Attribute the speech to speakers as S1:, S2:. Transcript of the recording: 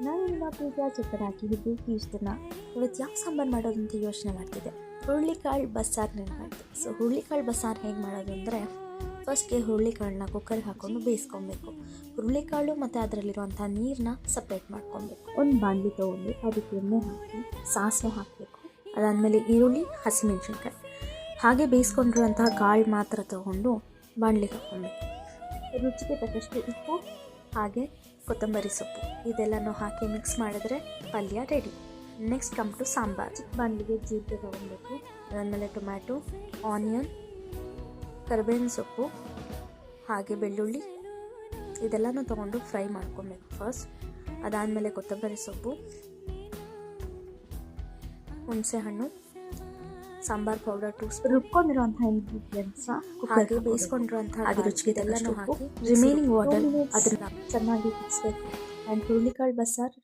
S1: ನಾನು ನಿಮ್ಮ ಪ್ರೀತಿಯ ಚಕ್ಕರಾಕಿ ಹಿದ್ದು ಇಷ್ಟು ದಿನ ಇವತ್ತು ಯಾವ ಸಾಂಬಾರು ಮಾಡೋದು ಅಂತ ಯೋಚನೆ ಮಾಡ್ತಿದ್ದೆ. ಹುರುಳಿಕಾಳು ಬಸ್ಸಾರು ನೆನಪಾಯ್ತು. ಸೊ ಹುರುಳಿಕಾಳು ಬಸ್ಸಾರು ಹೇಗೆ ಮಾಡೋದು ಅಂದರೆ, ಫಸ್ಟ್ಗೆ ಹುರುಳಿಕಾಳನ್ನ ಕುಕ್ಕರ್ಗೆ ಹಾಕ್ಕೊಂಡು ಬೇಯಿಸ್ಕೊಬೇಕು. ಹುರುಳಿಕಾಳು ಮತ್ತು ಅದರಲ್ಲಿರುವಂಥ ನೀರನ್ನ ಸಪ್ರೇಟ್ ಮಾಡ್ಕೊಬೇಕು. ಒಂದು ಬಾಣಲಿ ತೊಗೊಂಡು ಅದಕ್ಕೆ ಎಣ್ಣೆ ಹಾಕಿ ಸಾಸಿವೆ ಹಾಕಬೇಕು. ಅದಾದಮೇಲೆ ಈರುಳ್ಳಿ, ಹಸಿಮೆಣಸಿನ್ಕಾಯಿ ಹಾಗೆ ಬೇಯಿಸ್ಕೊಂಡಿರುವಂತಹ ಕಾಳು ಮಾತ್ರ ತೊಗೊಂಡು ಬಾಣಲಿಗೆ ಹಾಕ್ಕೊಬೇಕು. ರುಚಿಗೆ ತಕ್ಕಷ್ಟು ಉಪ್ಪು ಹಾಗೆ ಕೊತ್ತಂಬರಿ ಸೊಪ್ಪು ಇದೆಲ್ಲನೂ ಹಾಕಿ ಮಿಕ್ಸ್ ಮಾಡಿದ್ರೆ ಪಲ್ಯ ರೆಡಿ. Next come to sambar. ಚಿಕ್ಕ ಬಾಣಲಿಗೆ ಜೀರಿಗೆ ತೊಗೊಬೇಕು. ಅದಾದಮೇಲೆ ಟೊಮ್ಯಾಟೊ, ಆನಿಯನ್, ಕರಿಬೇವಿನ ಸೊಪ್ಪು ಹಾಗೆ ಬೆಳ್ಳುಳ್ಳಿ ಇದೆಲ್ಲನೂ ತೊಗೊಂಡು ಫ್ರೈ ಮಾಡ್ಕೊಬೇಕು ಫಸ್ಟ್. ಅದಾದಮೇಲೆ ಕೊತ್ತಂಬರಿ ಸೊಪ್ಪು, ಹುಣಸೆಹಣ್ಣು, ಸಾಂಬಾರ್ ಪೌಡರ್ 2 ಸ್ಪೂನ್, ರುಬ್ಕೊಂಡಿರುವಂಥ ಇಂಗ್ರೀಡಿಯೆಂಟ್ಸ್ ಹಾಗೆ ಬೇಯಿಸ್ಕೊಂಡಿರುವಂಥ ರುಚಿಗೆ ಇದೆಲ್ಲನೂ ಹಾಕಿ ರಿಮೈನಿಂಗ್ ವಾಟರ್ ಅದನ್ನು ಚೆನ್ನಾಗಿ ಕುದಿಸ್ಬೇಕು. ಆ್ಯಂಡ್ ಹುರುಳಿಕಾಳು ಬಸ್ಸಾರು